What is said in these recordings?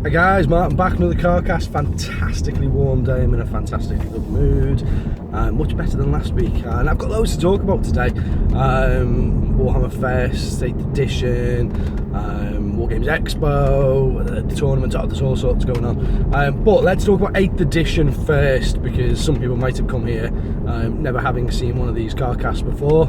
Hey guys, Martin back, another CarCast. Fantastically warm day, I'm in a fantastically good mood, much better than last week, and I've got loads to talk about today. Warhammerfest, 8th edition, Wargames Expo, the tournament, there's all sorts going on. But let's talk about 8th edition first, because some people might have come here never having seen one of these CarCasts before.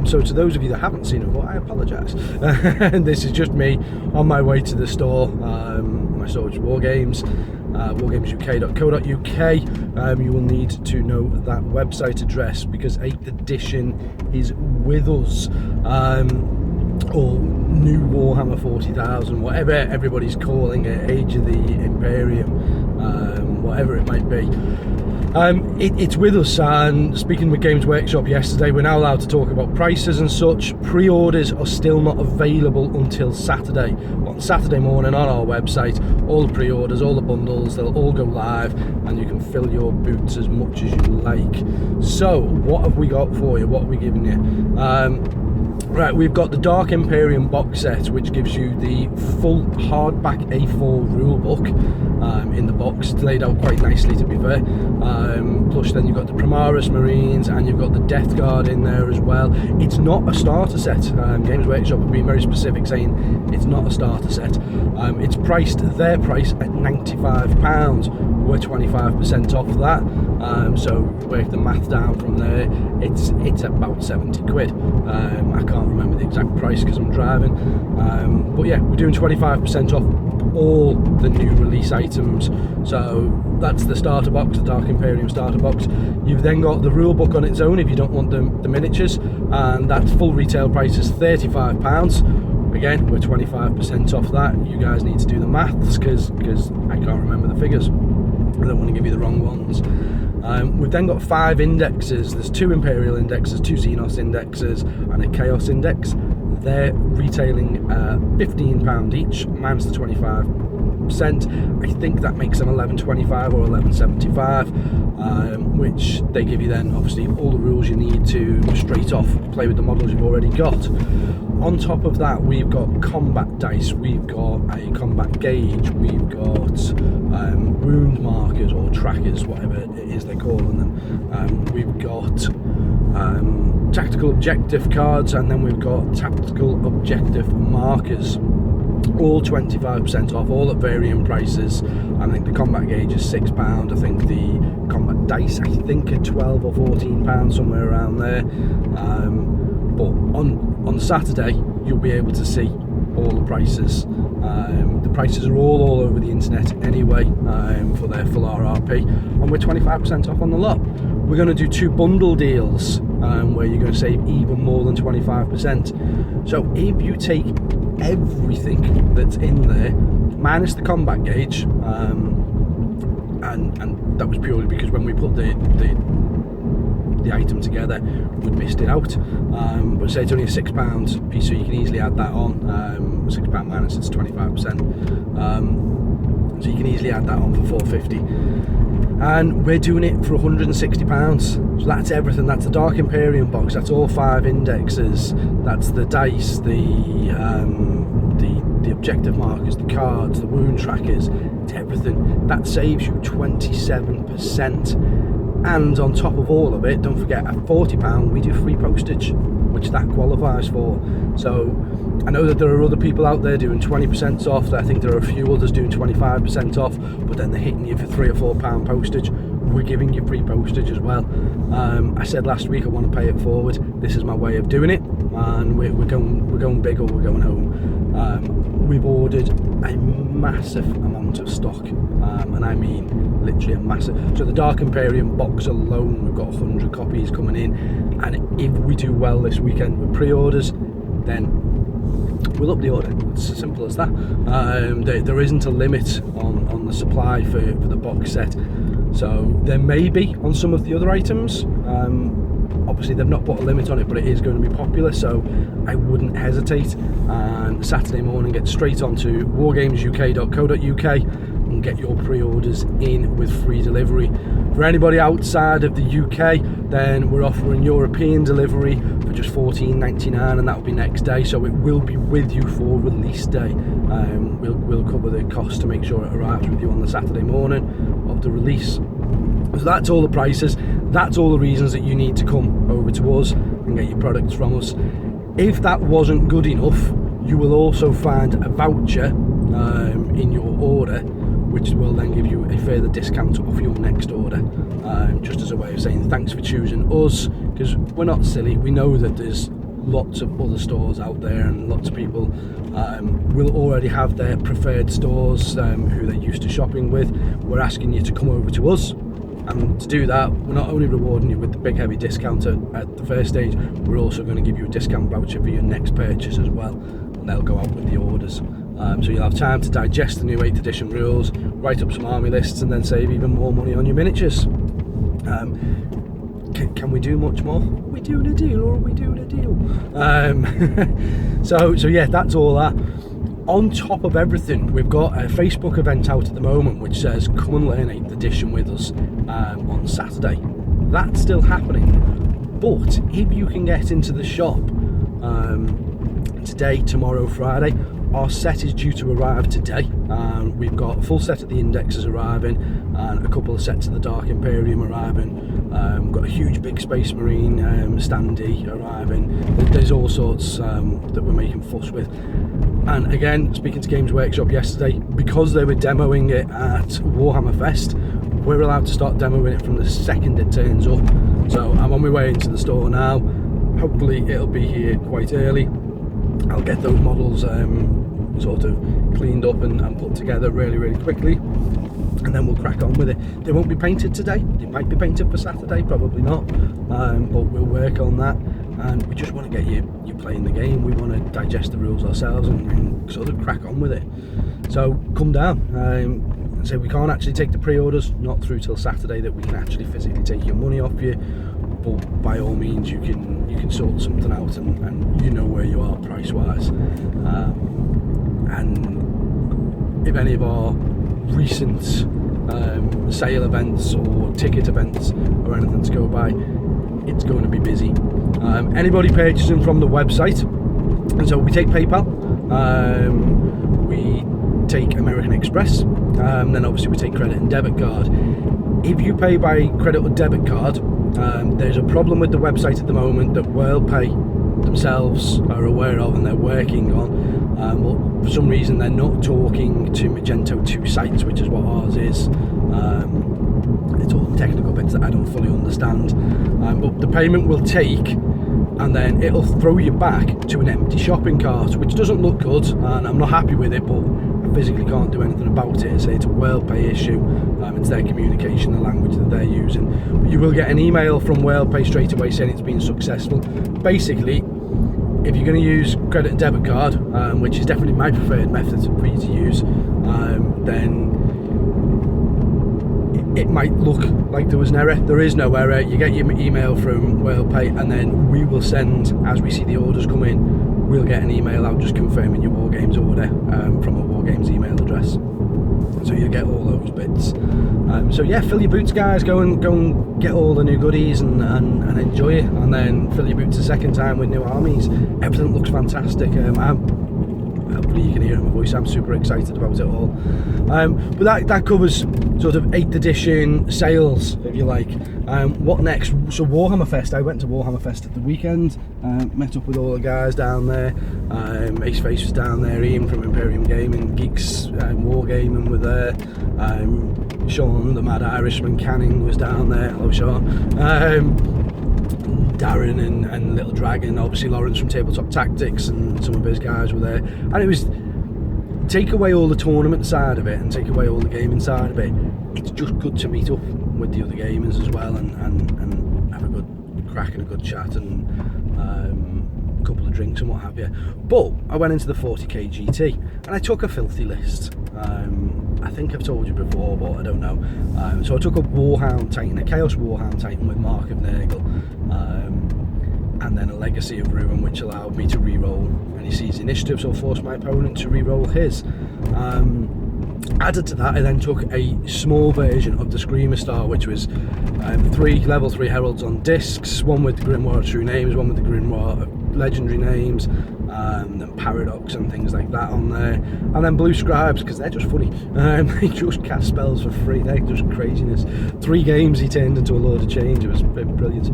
So to those of you that haven't seen it, well, I apologise. And this is just me on my way to the store. My store is Wargames, wargamesuk.co.uk. You will need to know that website address because 8th edition is with us, or new Warhammer 40,000, whatever everybody's calling it, Age of the Imperium, whatever it might be. It's with us, and speaking with Games Workshop yesterday, we're now allowed to talk about prices and such. Pre-orders are still not available until Saturday. On Saturday morning on our website, all the pre-orders, all the bundles, they'll all go live and you can fill your boots as much as you like. So what have we got for you? What are we giving you? Right, we've got the Dark Imperium box set, which gives you the full hardback A4 rulebook in the box. It's laid out quite nicely, to be fair. Plus then you've got the Primaris Marines and you've got the Death Guard in there as well. It's not a starter set. Games Workshop have been very specific, saying it's not a starter set. It's priced, their price, at £95. We're 25% off that. So work the math down from there. It's about 70 quid. I can't remember the exact price because I'm driving, but yeah, we're doing 25% off all the new release items. So that's the starter box, the Dark Imperium starter box. You've then got the rule book on its own if you don't want the miniatures, and that full retail price is £35. Again, we're 25% off that. You guys need to do the maths because I can't remember the figures. I don't want to give you the wrong ones. We've then got 5 indexes. There's 2 Imperial indexes, 2 Xenos indexes, and a Chaos index. They're retailing £15 each, minus the 25%. I think that makes them £11.25 or £11.75, which they give you then, obviously, all the rules you need to straight off play with the models you've already got. On top of that, we've got combat dice, we've got a combat gauge, we've got wound markers or trackers, whatever it is they're calling them. We've got tactical objective cards, and then we've got tactical objective markers. All 25% off, all at varying prices. I think the combat gauge is £6. I think the combat dice, I think, are £12 or £14, somewhere around there. But on Saturday, you'll be able to see all the prices. The prices are all over the internet anyway, for their full RRP, and we're 25% off on the lot. We're going to do 2 bundle deals, where you're going to save even more than 25%. So if you take everything that's in there, minus the combat gauge, and that was purely because when we put the item together, we missed it out. But say it's only a £6 piece, so you can easily add that on. £6 minus, it's 25%. So you can easily add that on for £4.50. And we're doing it for £160. So that's everything. That's the Dark Imperium box. That's all 5 indexes. That's the dice, the objective markers, the cards, the wound trackers. It's everything. That saves you 27%. And on top of all of it, don't forget, at £40 we do free postage, which that qualifies for. So I know that there are other people out there doing 20% off. I think there are a few others doing 25% off, but then they're hitting you for £3 or £4 postage. We're giving you free postage as well. I said last week I want to pay it forward. This is my way of doing it, and we're going big or we're going home. We've ordered a massive amount of stock, and I mean literally a massive. So the Dark Imperium box alone, we've got 100 copies coming in, and if we do well this weekend with pre-orders, then we'll up the order. It's as simple as that. There isn't a limit on the supply for the box set, so there may be on some of the other items. Obviously they've not put a limit on it, but it is going to be popular, so I wouldn't hesitate. And Saturday morning, get straight onto wargamesuk.co.uk, and get your pre-orders in with free delivery. For anybody outside of the UK, then we're offering European delivery for just $14.99, and that'll be next day, so it will be with you for release day. We'll cover the cost to make sure it arrives with you on the Saturday morning of the release. So that's all the prices, that's all the reasons that you need to come over to us and get your products from us. If that wasn't good enough, you will also find a voucher in your order, which will then give you a further discount off your next order, just as a way of saying thanks for choosing us, because we're not silly. We know that there's lots of other stores out there, and lots of people will already have their preferred stores who they're used to shopping with. We're asking you to come over to us, and to do that, we're not only rewarding you with the big heavy discount at the first stage, we're also going to give you a discount voucher for your next purchase as well, and they'll go out with the orders. So you'll have time to digest the new 8th edition rules, write up some army lists, and then save even more money on your miniatures. Can we do much more? Are we doing a deal, or are we doing a deal? So yeah, that's all that. On top of everything, we've got a Facebook event out at the moment which says come and learn 8th edition with us on Saturday. That's still happening, but if you can get into the shop today, tomorrow, Friday, our set is due to arrive today. We've got a full set of the indexes arriving, and a couple of sets of the Dark Imperium arriving. We've got a huge big Space Marine standee arriving. There's all sorts that we're making fuss with. And again, speaking to Games Workshop yesterday, because they were demoing it at Warhammerfest, we're allowed to start demoing it from the second it turns up. So I'm on my way into the store now. Hopefully it'll be here quite early. I'll get those models sort of cleaned up and put together really quickly, and then we'll crack on with it. They won't be painted today. They might be painted for Saturday, probably not, but we'll work on that. And we just want to get you playing the game. We want to digest the rules ourselves and sort of crack on with it. So come down. So we can't actually take the pre-orders, not through till Saturday, that we can actually physically take your money off you, but by all means you can sort something out, and you know where you are price wise. And if any of our recent sale events or ticket events or anything to go by, it's going to be busy. Anybody purchasing from the website, and so we take PayPal, we take American Express, then obviously we take credit and debit card. If you pay by credit or debit card, there's a problem with the website at the moment that WorldPay themselves are aware of and they're working on. But for some reason they're not talking to Magento 2 sites, which is what ours is. It's all technical bits that I don't fully understand. But the payment will take, and then it'll throw you back to an empty shopping cart, which doesn't look good, and I'm not happy with it, but I physically can't do anything about it. So it's a WorldPay issue. It's their communication, the language that they're using. But you will get an email from WorldPay straight away saying it's been successful. Basically, if you're going to use credit and debit card, which is definitely my preferred method for you to use, then it might look like there was an error. There is no error. You get your email from WorldPay, and then we will send, as we see the orders come in, we'll get an email out just confirming your Wargames order from a Wargames email address. So you get all those bits. So yeah, fill your boots, guys. Go and get all the new goodies and enjoy it, and then fill your boots a second time with new armies. Everything looks fantastic. Hopefully you can hear it in my voice. I'm super excited about it all. But that covers sort of 8th edition sales, if you like. What next? So Warhammerfest. I went to Warhammerfest at the weekend. Met up with all the guys down there. Ace Face was down there. Ian from Imperium Gaming, Geeks Wargaming were there. Sean, the Mad Irishman Canning, was down there. Hello, Sean. Darren and Little Dragon, obviously Lawrence from Tabletop Tactics, and some of his guys were there. And it was, take away all the tournament side of it and take away all the gaming side of it, it's just good to meet up with the other gamers as well and have a good crack and a good chat and a couple of drinks and what have you. But I went into the 40k GT and I took a filthy list. I think I've told you before, but I don't know. So I took a Warhound Titan, a Chaos Warhound Titan with Mark of Nurgle, and then a Legacy of Ruin, which allowed me to re-roll any siege initiatives or force my opponent to re-roll his. Added to that, I then took a small version of the Screamer Star, which was level 3 heralds on discs, one with the Grimoire True Names, one with the Grimoire Legendary Names, and Paradox and things like that on there, and then Blue Scribes, because they're just funny. They just cast spells for free, they're just craziness. 3 games he turned into a Lord of Change, it was brilliant.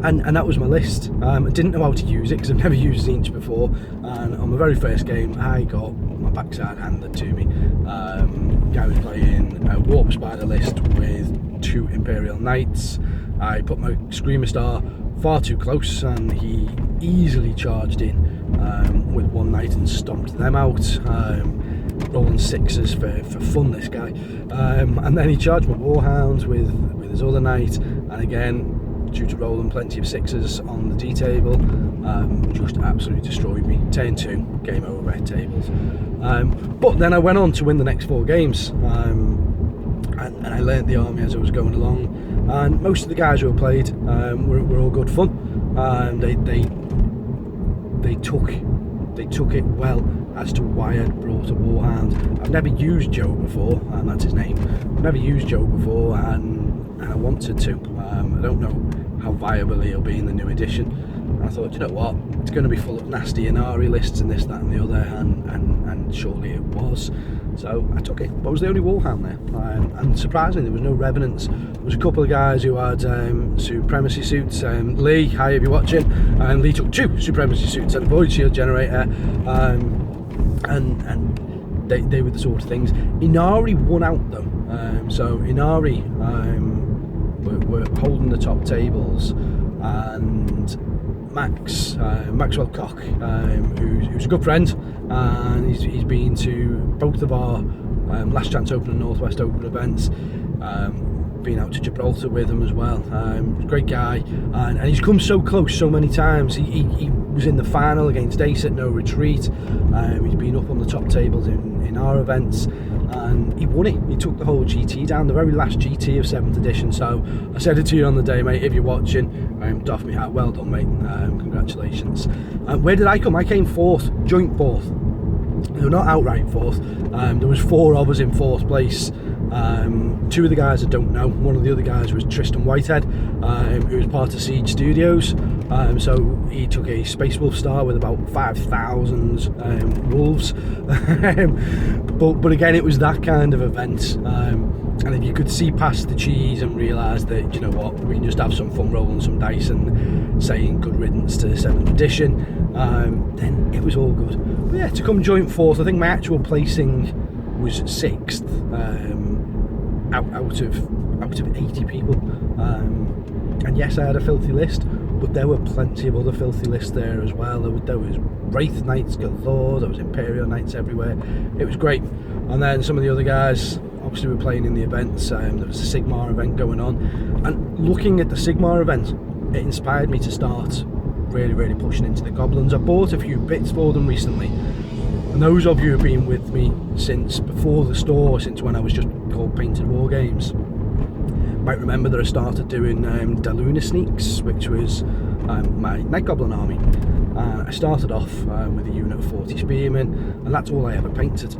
And that was my list. I didn't know how to use it because I've never used Zinch before, and on my very first game I got my backside handed to me. Guy was playing a Warp Spider list with 2 Imperial Knights. I put my Screamer Star far too close and he easily charged in with 1 knight and stomped them out, rolling 6s for fun, this guy. And then he charged my Warhounds with his other knight, and again, due to rolling plenty of 6s on the D table, just absolutely destroyed me. Turn 2, game over, tables. But then I went on to win the next 4 games, and I learnt the army as I was going along, and most of the guys who I played were all good fun. They took it well as to why I'd brought a Warhound. I've never used Joe before, and that's his name. I've never used Joe before, and I wanted to. I don't know how viable he'll be in the new edition. And I thought, you know what, it's going to be full of nasty Inari lists and this, that and the other, and surely it was. So I took it, but I was the only Warhound there. And surprisingly, there was no Revenants. There was a couple of guys who had Supremacy suits. Lee, hi if you're watching, and Lee took 2 Supremacy suits and a Void Shield Generator, and they were the sort of things. Inari won out though, so Inari were holding the top tables, and Maxwell Cock, who's a good friend, and he's been to both of our Last Chance Open and Northwest Open events, been out to Gibraltar with him as well. Great guy, and he's come so close so many times. He was in the final against Ace at No Retreat. He's been up on the top tables in our events, and he won it. He took the whole GT down, the very last GT of 7th edition. So I said it to you on the day, mate, if you're watching, doff me hat, well done, mate. Congratulations. Where did I come? I came 4th, joint 4th. They were not outright 4th. There was 4 of us in 4th place. 2 of the guys I don't know. One of the other guys was Tristan Whitehead, who was part of Siege Studios. So he took a Space Wolf Star with about 5,000 wolves. But again, it was that kind of event. And if you could see past the cheese and realise that, you know what, we can just have some fun rolling some dice and saying good riddance to 7th edition, then it was all good. But yeah, to come joint 4th, I think my actual placing was 6th, out of 80 people. And yes, I had a filthy list, but there were plenty of other filthy lists there as well. There was Wraith Knights galore, there was Imperial Knights everywhere. It was great. And then some of the other guys obviously were playing in the events. There was a Sigmar event going on, and looking at the Sigmar event, it inspired me to start really pushing into the Goblins. I bought a few bits for them recently, and those of you who have been with me since before the store, since when I was just called Painted War Games, might remember that I started doing Daluna Sneaks, which was my Night Goblin army. I started off with a unit of 40 spearmen, and that's all I ever painted.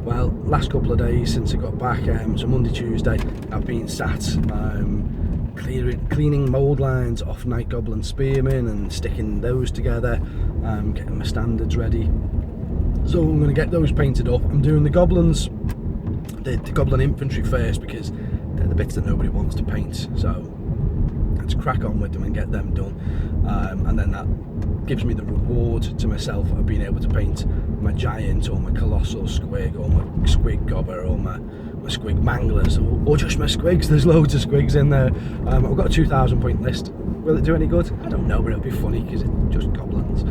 Well, last couple of days since I got back, so Monday, Tuesday, I've been sat cleaning mould lines off Night Goblin spearmen and sticking those together, getting my standards ready. So I'm going to get those painted up. I'm doing the Goblins, the Goblin infantry first, because they're the bits that nobody wants to paint. So let's crack on with them and get them done, and then that gives me the reward to myself of being able to paint my giant or my colossal squig or my squig gobber or my squig manglers or just my squigs. There's loads of squigs in there. I've got a 2,000 point list. Will it do any good? I don't know, but it'll be funny because it's just goblins.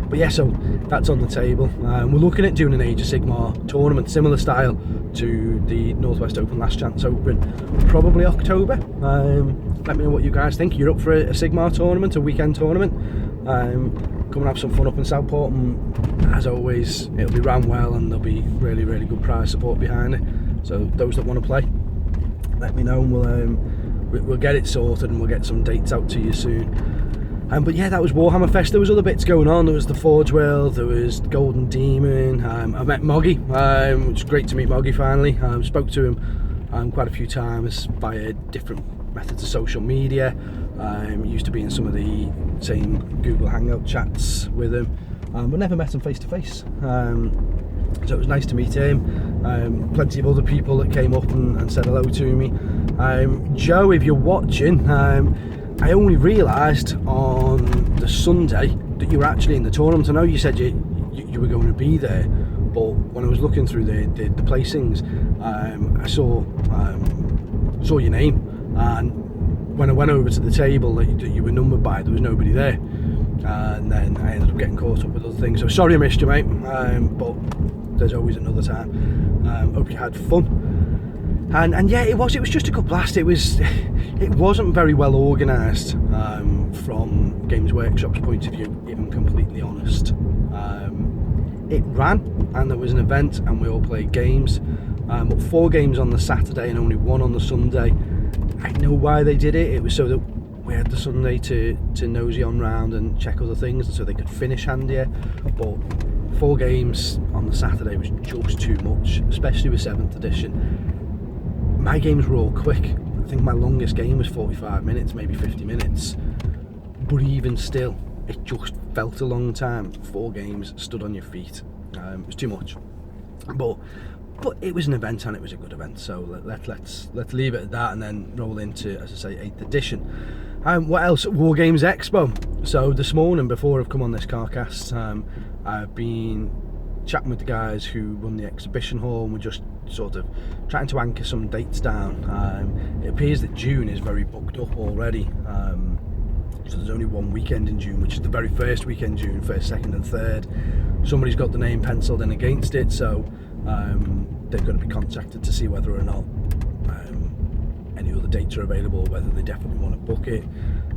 But yeah, so that's on the table. We're looking at doing an Age of Sigmar tournament, similar style to the Northwest Open Last Chance Open, probably October. Let me know what you guys think. You're up for a Sigmar tournament, a weekend tournament? Come and have some fun up in Southport, and as always, it'll be ran well and there'll be really good prize support behind it. So those that want to play, let me know, and we'll get it sorted and we'll get some dates out to you soon. But yeah, that was Warhammerfest. There was other bits going on. There was the Forge World, there was Golden Demon, I met Moggy, which was great to meet Moggy finally. Spoke to him quite a few times via different methods of social media. Used to be in some of the same Google Hangout chats with him, but never met him face to face. So it was nice to meet him. Plenty of other people that came up and said hello to me. Joe, if you're watching, I only realised on the Sunday that you were actually in the tournament. I know you said you were going to be there, but when I was looking through the placings, I saw your name, and when I went over to the table that you were numbered by, there was nobody there, and then I ended up getting caught up with other things. So sorry I missed you, mate, but there's always another time. Hope you had fun. And yeah, it was just a good blast. It wasn't very well organised from Games Workshop's point of view, if I'm completely honest. It ran, and there was an event, and we all played games, but 4 games on the Saturday and only 1 on the Sunday. I know why they did it. It was so that we had the Sunday to nosy on round and check other things, so they could finish handier. But 4 games on the Saturday was just too much, especially with 7th edition. My games were all quick. I think my longest game was 45 minutes, maybe 50 minutes. But even still, it just felt a long time. 4 games, stood on your feet. It was too much. But it was an event, and it was a good event. So let's leave it at that, and then roll into, as I say, 8th edition. What else? War Games Expo. So this morning, before I've come on this CarCast, I've been chatting with the guys who run the exhibition hall, and we're just sort of trying to anchor some dates down. It appears that June is very booked up already. So there's only one weekend in June, which is the very first weekend in June, 1st, 2nd and 3rd. Somebody's got the name penciled in against it, so they're going to be contacted to see whether or not any other dates are available, whether they definitely want to book it.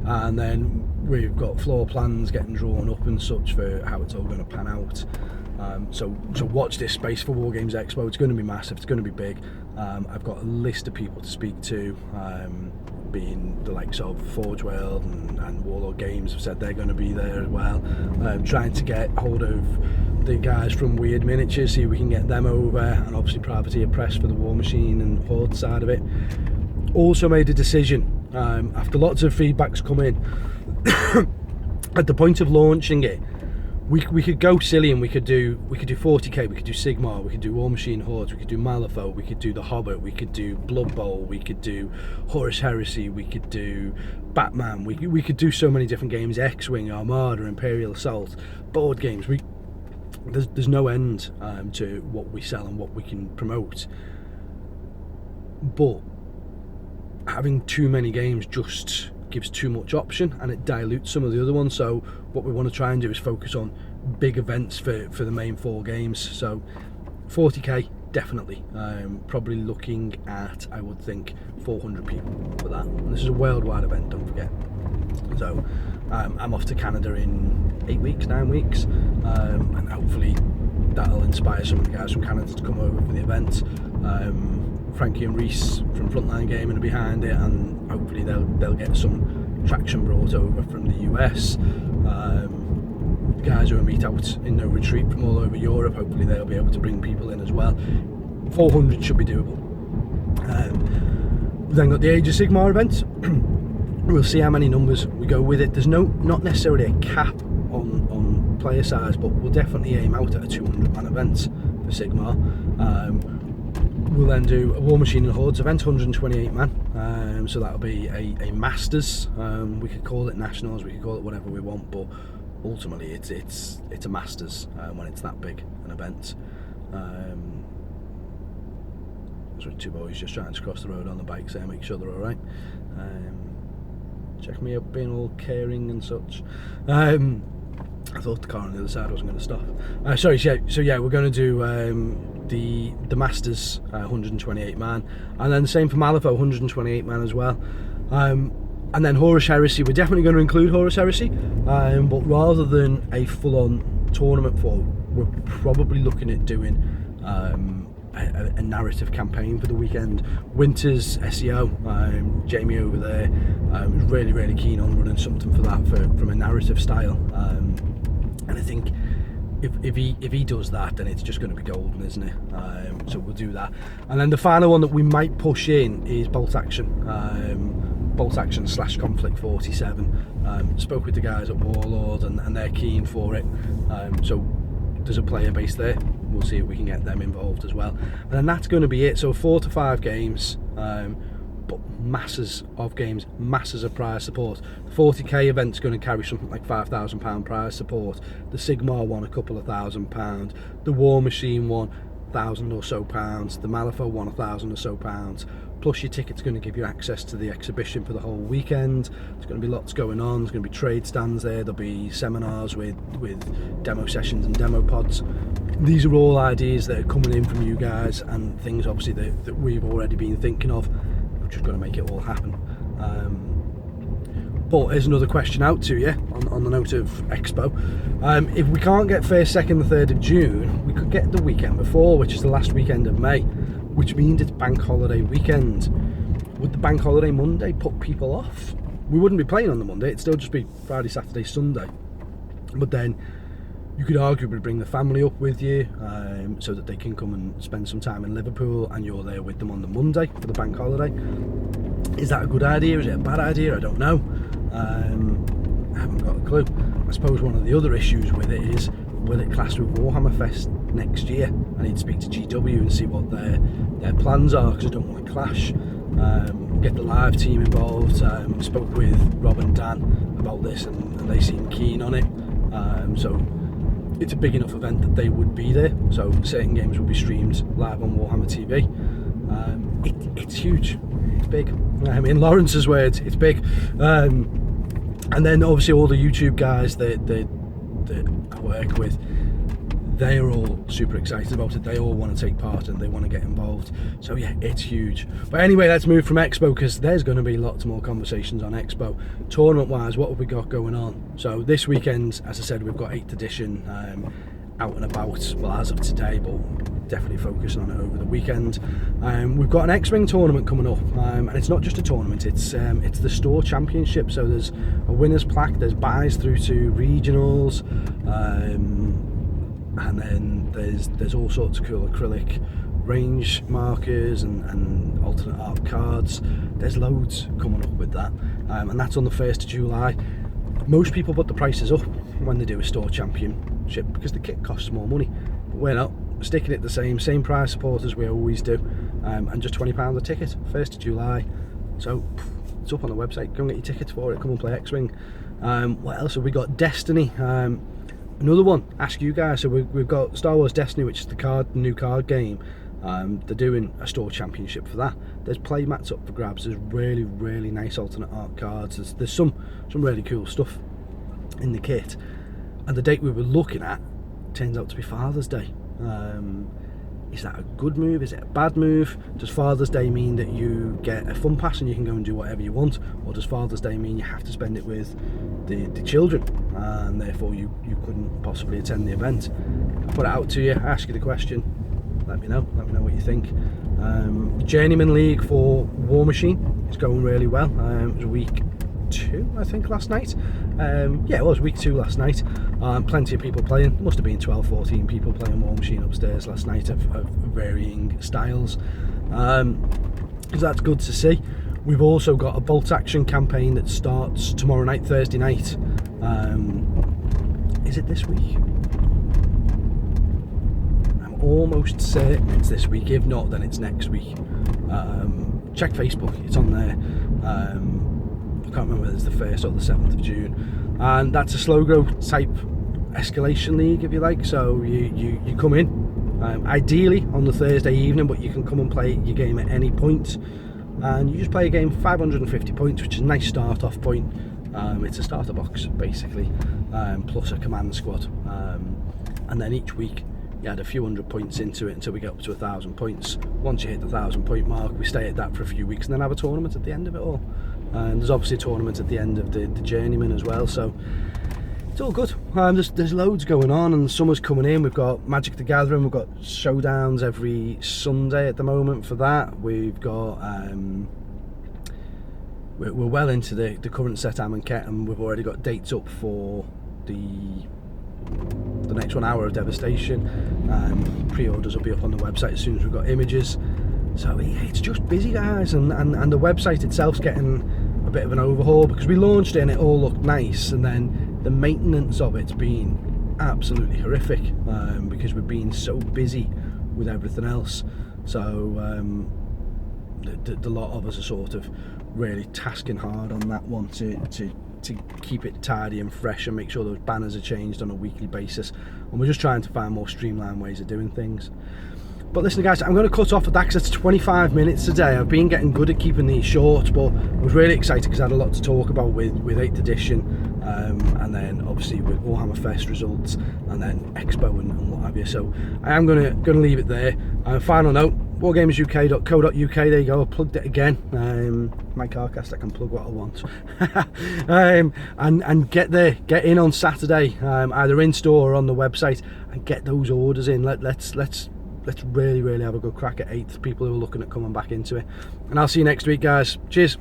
And then we've got floor plans getting drawn up and such for how it's all going to pan out. So watch this space for War Games Expo. It's going to be massive, it's going to be big. I've got a list of people to speak to, being the likes of Forge World and Warlord Games have said they're going to be there as well. Trying to get hold of the guys from Weird Miniatures, see if we can get them over, and obviously Privateer Press for the War Machine and Horde side of it. Also made a decision, after lots of feedback's come in, at the point of launching it, we could go silly and we could do 40k, we could do Sigmar, we could do War Machine Hordes, we could do Malifaux, we could do The Hobbit, we could do Blood Bowl, we could do Horus Heresy, we could do Batman, we could do so many different games, X-Wing, Armada, Imperial Assault, board games. There's no end to what we sell and what we can promote, but having too many games just gives too much option, and it dilutes some of the other ones. So what we want to try and do is focus on big events for the main 4 games. So 40k definitely, probably looking at, I would think, 400 people for that, and this is a worldwide event, don't forget. So I'm off to Canada in 8 weeks, 9 weeks, and hopefully that'll inspire some of the guys from Canada to come over for the event. Frankie and Reese from Frontline Gaming are behind it, and hopefully they'll get some traction brought over from the US. Guys who are meet out in No Retreat from all over Europe, hopefully they'll be able to bring people in as well. 400 should be doable. We've then got the Age of Sigmar event. We'll see how many numbers we go with it. There's not necessarily a cap on player size, but we'll definitely aim out at a 200 man event for Sigmar. We'll then do a War Machine and Hordes event, 128 man, so that'll be a Masters. We could call it Nationals, we could call it whatever we want, but ultimately it's a Masters when it's that big an event. There's 2 boys just trying to cross the road on the bikes there, make sure they're alright. Check me up, being all caring and such. I thought the car on the other side wasn't going to stop. Sorry, so yeah, we're going to do the Masters 128 man, and then the same for Malifaux 128 man as well. And then Horus Heresy, we're definitely going to include Horus Heresy, but rather than a full-on tournament for, we're probably looking at doing a narrative campaign for the weekend. Winter's SEO, Jamie over there, is really keen on running something for that from a narrative style, and I think if he does that, then it's just going to be golden, isn't it? So we'll do that. And then the final one that we might push in is Bolt Action / Conflict 47. Spoke with the guys at Warlord, and they're keen for it. So there's a player base there. We'll see if we can get them involved as well. And then that's going to be it. So 4 to 5 games. But masses of games, masses of prize support. The 40k event's going to carry something like £5,000 prize support. The Sigmar one, a couple of £1,000. The War Machine one, £1,000 or so. The Malifaux one, £1,000 or so. Plus your ticket's going to give you access to the exhibition for the whole weekend. There's going to be lots going on. There's going to be trade stands there. There'll be seminars with demo sessions and demo pods. These are all ideas that are coming in from you guys, and things obviously that we've already been thinking of. Just got to make it all happen. But here's another question out to you on the note of Expo. If we can't get 1st, 2nd, the 3rd of June, we could get the weekend before, which is the last weekend of May, which means it's bank holiday weekend. Would the bank holiday Monday put people off? We wouldn't be playing on the Monday, it'd still just be Friday, Saturday, Sunday. But then you could arguably bring the family up with you, so that they can come and spend some time in Liverpool, and you're there with them on the Monday for the bank holiday. Is that a good idea? Is it a bad idea? I don't know. I haven't got a clue. I suppose one of the other issues with it is, will it clash with Warhammerfest next year? I need to speak to GW and see what their plans are, because I don't want to clash. Get the live team involved. Spoke with Rob and Dan about this, and they seem keen on it. So it's a big enough event that they would be there, so certain games will be streamed live on Warhammer TV. It's huge, it's big. In Lawrence's words, it's big. And then obviously all the YouTube guys that I work with, they are all super excited about it. They all want to take part and they want to get involved. So yeah, it's huge. But anyway, let's move from Expo, because there's going to be lots more conversations on Expo. Tournament wise, what have we got going on? So this weekend, as I said, we've got 8th edition out and about, well, as of today, but definitely focusing on it over the weekend. We've got an X-Wing tournament coming up, and it's not just a tournament, it's the store championship. So there's a winner's plaque, there's buys through to regionals, and then there's all sorts of cool acrylic range markers and alternate art cards. There's loads coming up with that, and that's on the 1st of July. Most people put the prices up when they do a store championship because the kit costs more money, but we're not. We're sticking it the same price support as we always do, and just £20 a ticket, 1st of July. So it's up on the website, go and get your tickets for it, come and play X-Wing. What else have we got? Destiny, another one, ask you guys. So we've got Star Wars Destiny, which is the new card game. They're doing a store championship for that. There's play mats up for grabs. There's really nice alternate art cards. There's some really cool stuff in the kit. And the date we were looking at turns out to be Father's Day. Is that a good move? Is it a bad move? Does Father's Day mean that you get a fun pass and you can go and do whatever you want, or does Father's Day mean you have to spend it with the children, and therefore you couldn't possibly attend the event? I put it out to you, ask you the question, let me know what you think. Journeyman League for War Machine is going really well. It was week 2, I think, last night. Yeah, it was week 2 last night. Plenty of people playing. There must have been 12-14 people playing War Machine upstairs last night of varying styles. So that's good to see. We've also got a Bolt Action campaign that starts tomorrow night, Thursday night. Is it this week? I'm almost certain it's this week. If not, then it's next week. Check Facebook, it's on there. I can't remember whether it's the 1st or the 7th of June, and that's a slow grow type escalation league, if you like. So you come in, ideally on the Thursday evening, but you can come and play your game at any point, and you just play a game 550 points, which is a nice start off point. It's a starter box basically, plus a command squad, and then each week you add a few hundred points into it until we get up to 1,000 points. Once you hit the 1,000 point mark, we stay at that for a few weeks and then have a tournament at the end of it all. And there's obviously a tournament at the end of the Journeyman as well, so it's all good. There's loads going on, and the summer's coming in. We've got Magic the Gathering, we've got showdowns every Sunday at the moment for that. We've got we're well into the current set Amonkhet, and we've already got dates up for the the next 1 hour of Devastation. Pre-orders will be up on the website as soon as we've got images. So yeah, it's just busy, guys, and the website itself's getting a bit of an overhaul, because we launched it and it all looked nice, and then the maintenance of it's been absolutely horrific, because we've been so busy with everything else. So the lot of us are sort of really tasking hard on that one to keep it tidy and fresh, and make sure those banners are changed on a weekly basis, and we're just trying to find more streamlined ways of doing things. But listen, guys, I'm going to cut off at that because it's 25 minutes today. I've been getting good at keeping these short, but I was really excited because I had a lot to talk about with 8th edition, and then obviously with Warhammerfest results, and then Expo and what have you. So I am going to leave it there. Final note, wargamersuK.co.uk, there you go, I plugged it again. My CarCast, I can plug what I want. And get there, get in on Saturday, either in store or on the website, and get those orders in. Let's really have a good crack at 8th, people who are looking at coming back into it. And I'll see you next week, guys. Cheers.